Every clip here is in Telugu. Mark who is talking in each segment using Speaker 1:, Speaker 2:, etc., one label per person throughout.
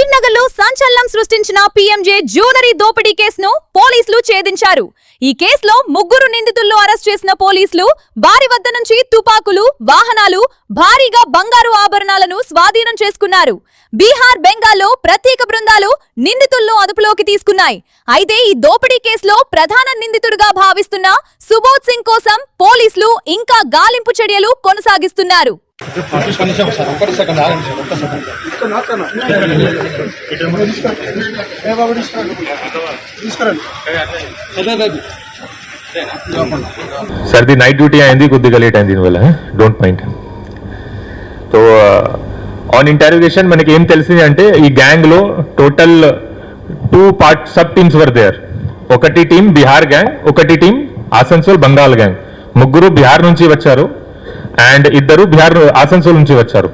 Speaker 1: కరీంనగర్ లో సంచలనం సృష్టించిన పీఎంజే జ్యువెలరీ దోపిడీ కేసును పోలీసులు ఛేదించారు. ఈ కేసులో ముగ్గురు నిందితులను అరెస్ట్ చేసిన పోలీసులు వారి వద్ద నుంచి తుపాకులు, వాహనాలు, భారీగా బంగారు ఆభరణాలను స్వాధీనం చేసుకున్నారు. బీహార్, బెంగాల్లో ప్రత్యేక బృందాలు నిందితులను అదుపులోకి తీసుకున్నాయి. అయితే ఈ దోపిడీ కేసులో ప్రధాన నిందితుడిగా భావిస్తున్న సుబోధ్ సింగ్ కోసం పోలీసులు ఇంకా గాలింపు చర్యలు కొనసాగిస్తున్నారు.
Speaker 2: सर दी नाइट ड्यूटी आయింది కొద్దిగా లేట్ అయింది దీనివల్ల don't mind. So on interrogation మనకి ఏం తెలిసింది అంటే ఈ గ్యాంగ్ లో total 2 sub teams were there. ఒకటి టీం బిహార్ గ్యాంగ్, ఒకటి టీం ఆసన్సోల్ బంగాల్ గ్యాంగ్. ముగ్గురు బిహార్ నుంచి వచ్చారు అండ్ ఇద్దరు బిహార్ ఆసన్సోల్ నుంచి వచ్చారు.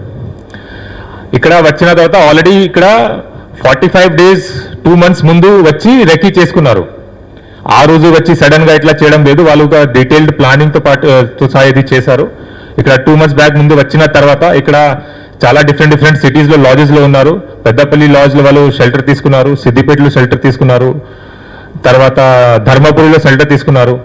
Speaker 2: ఇక్కడ వచ్చిన తర్వాత ఆల్రెడీ ఇక్కడ 45 days 2 months ముందు వచ్చి రెక్కీ చేసుకున్నారు. ఆ రోజు వచ్చి సడన్ గా ఇట్లా చేయడం లేదు, వాళ్ళు ఒక డీటెయిల్డ్ ప్లానింగ్ తో పాటు ఇది చేశారు. ఇక్కడ 2 months బ్యాక్ ముందు వచ్చిన తర్వాత ఇక్కడ చాలా డిఫరెంట్ సిటీస్ లో లాడ్జెస్ లో ఉన్నారు. పెద్దపల్లి లాడ్జ్ లో వాళ్ళు షెల్టర్ తీసుకున్నారు, సిద్దిపేటలో షెల్టర్ తీసుకున్నారు, తర్వాత ధర్మపురిలో షెల్టర్ తీసుకున్నారు.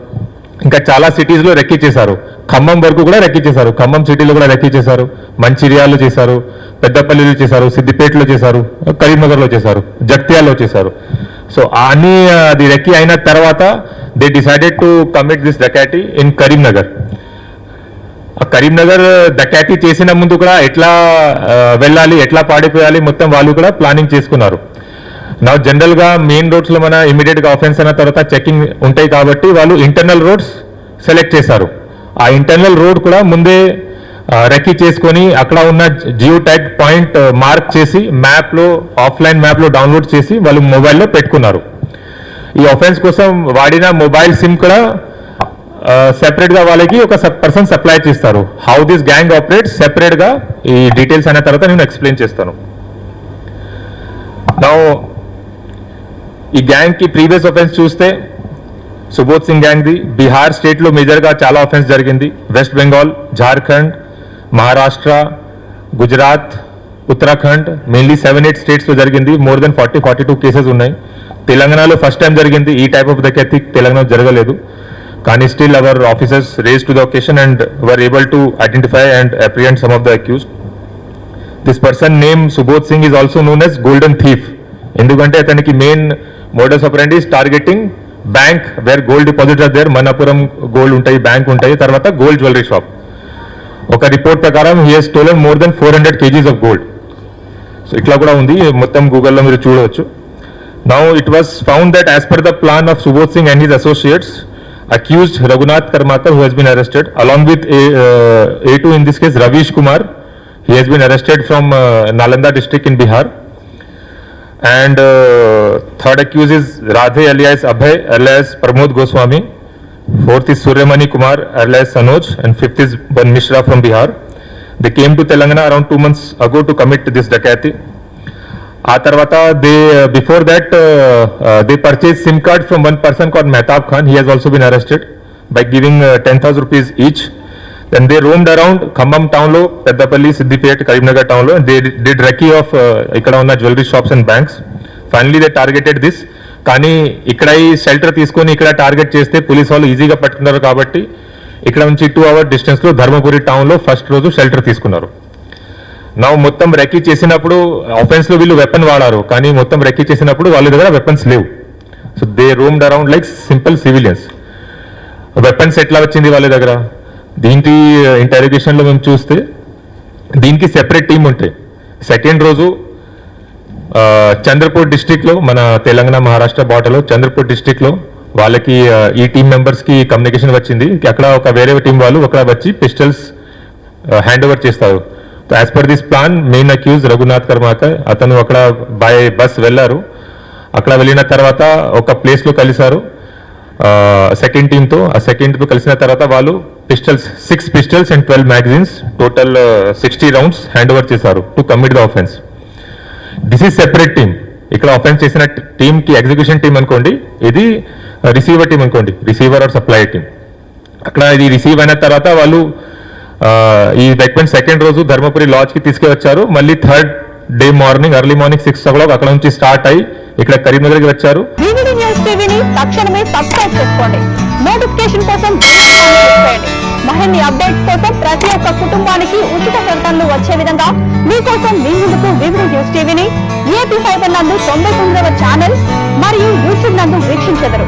Speaker 2: ఇంకా చాలా సిటీస్ లో రెక్కీ చేశారు. ఖమ్మం వరకు కూడా రెక్కీ చేశారు, ఖమ్మం సిటీలో కూడా రెక్కీ చేశారు, మంచిర్యాలలో చేశారు, పెద్దపల్లిలో చేశారు, సిద్దిపేటలో చేశారు, కరీంనగర్లో చేశారు, జగిత్యాలలో చేశారు. సో అన్ని అది రెక్కీ అయిన తర్వాత they decided to commit this dacoity in Karimnagar. Karimnagar dacoity చేసిన ముందు కూడా ఎట్లా వెళ్ళాలి, ఎట్లా పాడిపోయాలి మొత్తం వాళ్ళు కూడా ప్లానింగ్ చేసుకున్నారు. నా జనరల్ గా మెయిన్ రోడ్స్ లో మన ఇమీడియట్ గా ఆఫెన్స్ అయిన తర్వాత చెకింగ్ ఉంటాయి కాబట్టి వాళ్ళు ఇంటర్నల్ రోడ్స్ సెలెక్ట్ చేశారు. ఆ ఇంటర్నల్ రోడ్ కూడా ముందే రెక్కీ చేసుకొని అక్కడ ఉన్న జియో ట్యాగ్ పాయింట్ మార్క్ చేసి మ్యాప్ లో, ఆఫ్లైన్ మ్యాప్ లో డౌన్లోడ్ చేసి వాళ్ళు మొబైల్లో పెట్టుకున్నారు. ఈ ఆఫెన్స్ కోసం వాడిన మొబైల్ సిమ్ కూడా సెపరేట్ గా వాళ్ళకి ఒక పర్సన్ సప్లై చేస్తారు. How this gang operate separate గా ఈ డీటెయిల్స్ అయిన తర్వాత నేను ఎక్స్ప్లెయిన్ చేస్తాను. నౌ ఈ గ్యాంగ్ కి ప్రీవియస్ ఆఫెన్స్ చూస్తే Subodh Singh gang the Bihar state లో మేజర్ గా చాలా ఆఫెన్స్ జరిగింది. West Bengal, Jharkhand, Maharashtra, Gujarat, Uttarakhand, mainly 7-8 states లో జరిగింది. మోర్ దెన్ 42 కేసెస్ ఉన్నాయి. తెలంగాణలో ఫస్ట్ టైం జరిగింది ఈ టైప్ ఆఫ్ డకాతి. తెలంగాణ జరగలేదు, కానీ still our officers raise to the occasion and were able to identify and apprehend some of the accused. This person name Subodh Singh is also known as golden thief. ఎందుకంటే అతనికి main modus operandi is targeting bank where gold deposit are there. Manappuram gold ఉంటాయి, బ్యాంక్ ఉంటాయి, తర్వాత గోల్డ్ జ్యువెలరీ షాప్. ఒక రిపోర్ట్ ప్రకారం he has stolen more than 400 kgs of gold. So ఇట్లా కూడా ఉంది, మొత్తం గూగుల్లో మీరు చూడవచ్చు. Now it was found that as per the plan of Subodh Singh and his associates, accused Raghunath Karmakar, who has been arrested, along with A2 in this case Ravish Kumar. He has been arrested from Nalanda district in Bihar. And third accused is Radhe alias Abhay alias Pramod Goswami. Fourth is Suryamani Kumar alias Sanoj, and fifth is Ban Mishra from Bihar. They came to Telangana around 2 months ago to commit this dakati. ఆ తర్వాత before that they purchased SIM card from one person called Mehtab Khan. He has also been arrested by giving 10,000 rupees each. Then they roamed around Khammam town lo, Peddapalli, Siddipet, Karimnagar town lo, and they did recce of ikkada unna jewelry shops and banks. Finally they targeted this. కానీ ఇక్కడ ఈ షెల్టర్ తీసుకొని ఇక్కడ టార్గెట్ చేస్తే పోలీస్ వాళ్ళు ఈజీగా పట్టుకున్నారు కాబట్టి ఇక్కడ నుంచి 2 hour డిస్టెన్స్ లో ధర్మపురి టౌన్ లో ఫస్ట్ రోజు షెల్టర్ తీసుకున్నారు. నా మొత్తం రెక్కీ చేసినప్పుడు ఆఫెన్స్ లో వీళ్ళు వెపన్ వాడారు, కానీ మొత్తం రెక్కీ చేసినప్పుడు వాళ్ళ దగ్గర వెపన్స్ లేవు. So they roamed around like simple civilians. Weapons ఎట్లా వచ్చింది వాళ్ళ దగ్గర? దీనికి ఇంటరోగేషన్ లో మేము చూస్తే దీనికి సెపరేట్ టీం ఉంటాయి. సెకండ్ రోజు చంద్రపూర్ డిస్ట్రిక్ట్ లో, మన తెలంగాణ మహారాష్ట్ర బార్డర్లో చంద్రపూర్ డిస్ట్రిక్ట్ లో వాళ్ళకి ఈ టీం మెంబర్స్ కి కమ్యూనికేషన్ వచ్చింది. అక్కడ ఒక వేరే టీం వాళ్ళు అక్కడ వచ్చి పిస్టల్స్ హ్యాండ్ ఓవర్ చేస్తారు. As per this plan main accuse Raghunath Karmakar, అతను అక్కడ బై బస్ వెళ్ళారు. అక్కడ వెళ్ళిన తర్వాత ఒక ప్లేస్ లో కలిశారు సెకండ్ టీంతో. ఆ సెకండ్ తో కలిసిన తర్వాత వాళ్ళు pistols 6 pistols and 12 magazines, total 60 rounds hand over చేశారు to commit the offence. This is separate team. ఇక్కడ ఆఫెన్స్ చేసిన టీమ్ కి ఎగ్జిక్యూషన్ టీమ్ అనుకోండి, ఇది రిసీవర్ టీమ్ అనుకోండి, రిసీవర్ ఆర్ సప్లై టీమ్. అక్కడ ఇది రిసీవ్ అయిన తర్వాత వాళ్ళు ఈ వెపన్ సెకండ్ రోజు ధర్మపురి లాడ్జ్ కి తీసుకువచ్చారు. మళ్ళీ third day morning early morning 6 o'clock అక్కడ నుంచి స్టార్ట్ అయ్యి ఇక్కడ కరీంనగర్కి వచ్చారు.
Speaker 3: వివిడి న్యూస్ టీవీని తక్షణమే సబ్స్క్రైబ్ చేసుకోండి. నోటిఫికేషన్ కోసం బెల్ ఐకాన్ క్లిక్ చేయండి. మరిన్ని అప్డేట్స్ కోసం ప్రతి ఒక్క కుటుంబానికి ఉచిత ప్రకటనలు వచ్చే విధంగా మీకోసం మీ ముందుకు వివిడి న్యూస్ టీవీని ఏపీ ఫైబర్ నందు 99వ ఛానల్ మరియు యూట్యూబ్ నందు వీక్షించెదరు.